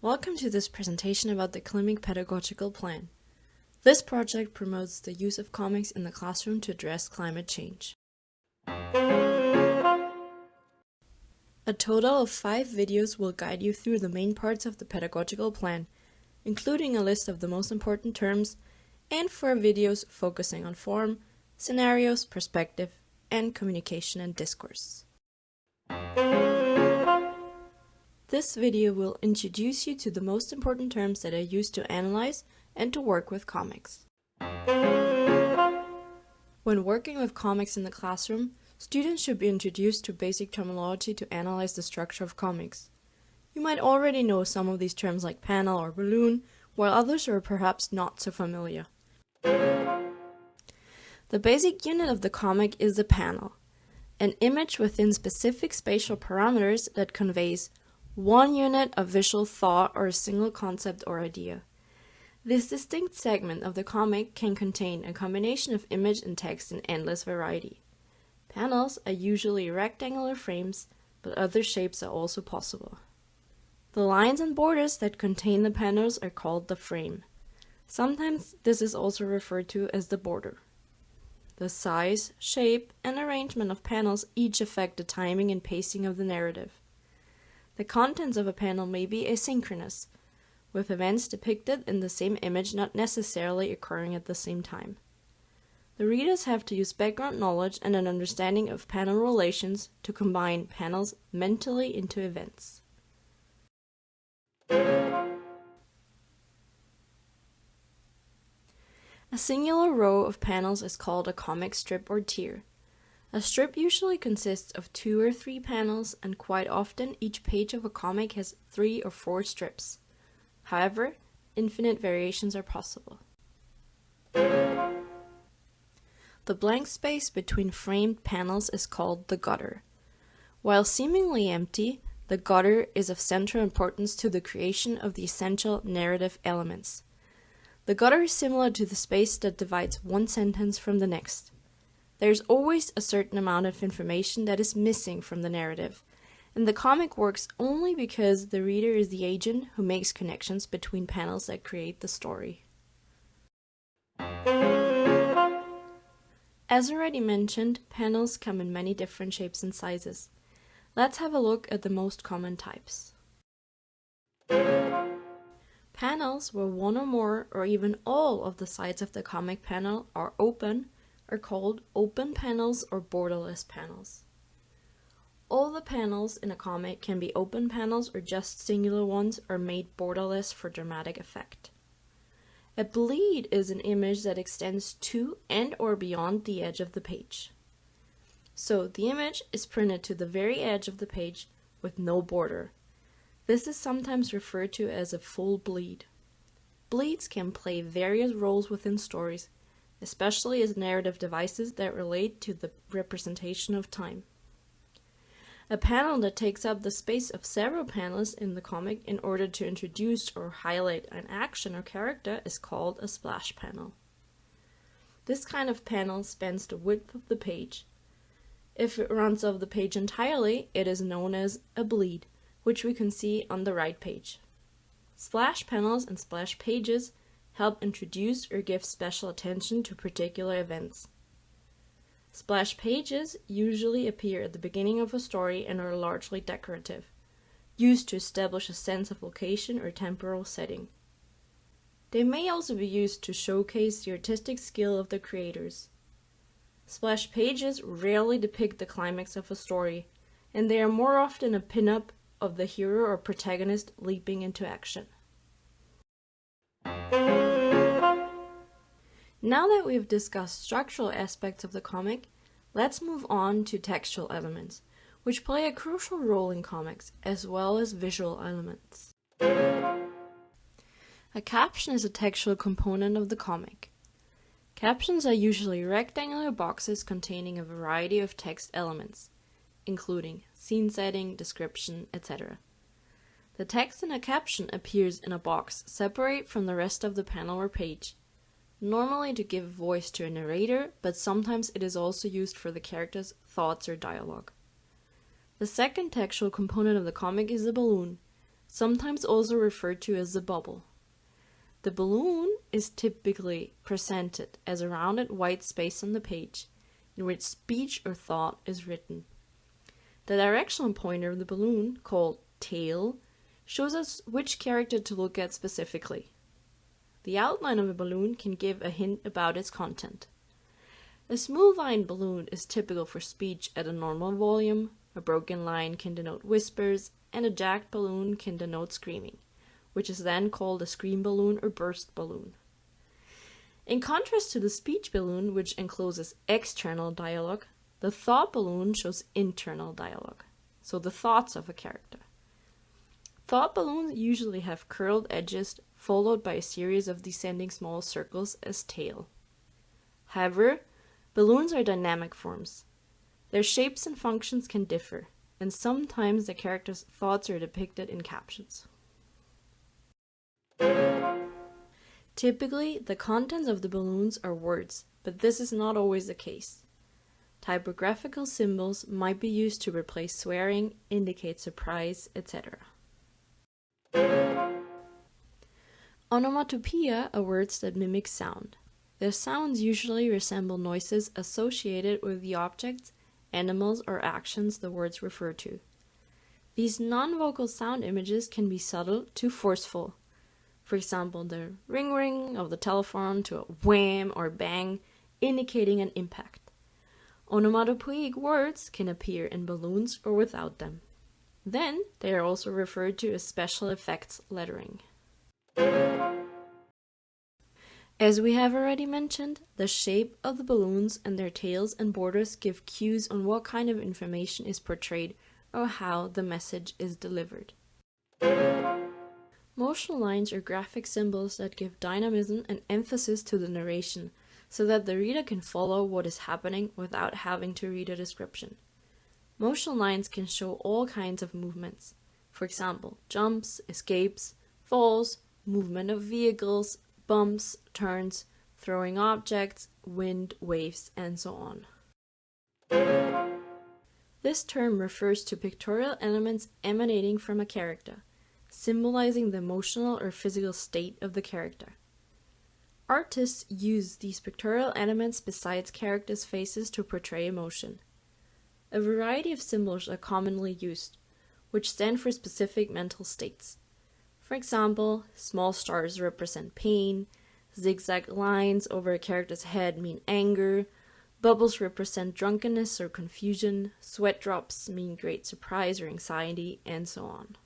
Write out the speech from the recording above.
Welcome to this presentation about the CLI-MIC Pedagogical Plan. This project promotes the use of comics in the classroom to address climate change. A total of 5 videos will guide you through the main parts of the pedagogical plan, including a list of the most important terms, and 4 videos focusing on form, scenarios, perspective, and communication and discourse. This video will introduce you to the most important terms that are used to analyze and to work with comics. When working with comics in the classroom, students should be introduced to basic terminology to analyze the structure of comics. You might already know some of these terms like panel or balloon, while others are perhaps not so familiar. The basic unit of the comic is a panel, an image within specific spatial parameters that conveys one unit of visual thought or a single concept or idea. This distinct segment of the comic can contain a combination of image and text in endless variety. Panels are usually rectangular frames, but other shapes are also possible. The lines and borders that contain the panels are called the frame. Sometimes this is also referred to as the border. The size, shape, and arrangement of panels each affect the timing and pacing of the narrative. The contents of a panel may be asynchronous, with events depicted in the same image not necessarily occurring at the same time. The readers have to use background knowledge and an understanding of panel relations to combine panels mentally into events. A singular row of panels is called a comic strip or tier. A strip usually consists of 2 or 3 panels, and quite often each page of a comic has 3 or 4 strips. However, infinite variations are possible. The blank space between framed panels is called the gutter. While seemingly empty, the gutter is of central importance to the creation of the essential narrative elements. The gutter is similar to the space that divides one sentence from the next. There is always a certain amount of information that is missing from the narrative, and the comic works only because the reader is the agent who makes connections between panels that create the story. As already mentioned, panels come in many different shapes and sizes. Let's have a look at the most common types. Panels where one or more or even all of the sides of the comic panel are open are called open panels or borderless panels. All the panels in a comic can be open panels or just singular ones or made borderless for dramatic effect. A bleed is an image that extends to and or beyond the edge of the page. So the image is printed to the very edge of the page with no border. This is sometimes referred to as a full bleed. Bleeds can play various roles within stories, especially as narrative devices that relate to the representation of time. A panel that takes up the space of several panels in the comic in order to introduce or highlight an action or character is called a splash panel. This kind of panel spans the width of the page. If it runs off the page entirely, it is known as a bleed, which we can see on the right page. Splash panels and splash pages help introduce or give special attention to particular events. Splash pages usually appear at the beginning of a story and are largely decorative, used to establish a sense of location or temporal setting. They may also be used to showcase the artistic skill of the creators. Splash pages rarely depict the climax of a story, and they are more often a pin-up of the hero or protagonist leaping into action. Now that we've discussed structural aspects of the comic, let's move on to textual elements, which play a crucial role in comics, as well as visual elements. A caption is a textual component of the comic. Captions are usually rectangular boxes containing a variety of text elements, including scene setting, description, etc. The text in a caption appears in a box separate from the rest of the panel or page, normally to give voice to a narrator, but sometimes it is also used for the character's thoughts or dialogue. The second textual component of the comic is a balloon. sometimes also referred to as the bubble. The balloon is typically presented as a rounded white space on the page, in which speech or thought is written. The directional pointer of the balloon, called tail, shows us which character to look at specifically. The outline of a balloon can give a hint about its content. A smooth line balloon is typical for speech at a normal volume, a broken line can denote whispers, and a jagged balloon can denote screaming, which is then called a scream balloon or burst balloon. In contrast to the speech balloon, which encloses external dialogue, the thought balloon shows internal dialogue, so the thoughts of a character. Thought balloons usually have curled edges followed by a series of descending small circles as tail. However, balloons are dynamic forms. Their shapes and functions can differ, and sometimes the character's thoughts are depicted in captions. Typically, the contents of the balloons are words, but this is not always the case. Typographical symbols might be used to replace swearing, indicate surprise, etc. Onomatopoeia are words that mimic sound. Their sounds usually resemble noises associated with the objects, animals, or actions the words refer to. These non-vocal sound images can be subtle to forceful. For example, the ring-ring of the telephone to a wham or bang, indicating an impact. Onomatopoeic words can appear in balloons or without them. Then, they are also referred to as special effects lettering. As we have already mentioned, the shape of the balloons and their tails and borders give cues on what kind of information is portrayed or how the message is delivered. Motional lines are graphic symbols that give dynamism and emphasis to the narration, so that the reader can follow what is happening without having to read a description. Motional lines can show all kinds of movements. For example, jumps, escapes, falls, movement of vehicles, bumps, turns, throwing objects, wind, waves, and so on. This term refers to pictorial elements emanating from a character, symbolizing the emotional or physical state of the character. Artists use these pictorial elements besides characters' faces to portray emotion. A variety of symbols are commonly used, which stand for specific mental states. For example, small stars represent pain, zigzag lines over a character's head mean anger, bubbles represent drunkenness or confusion, sweat drops mean great surprise or anxiety, and so on.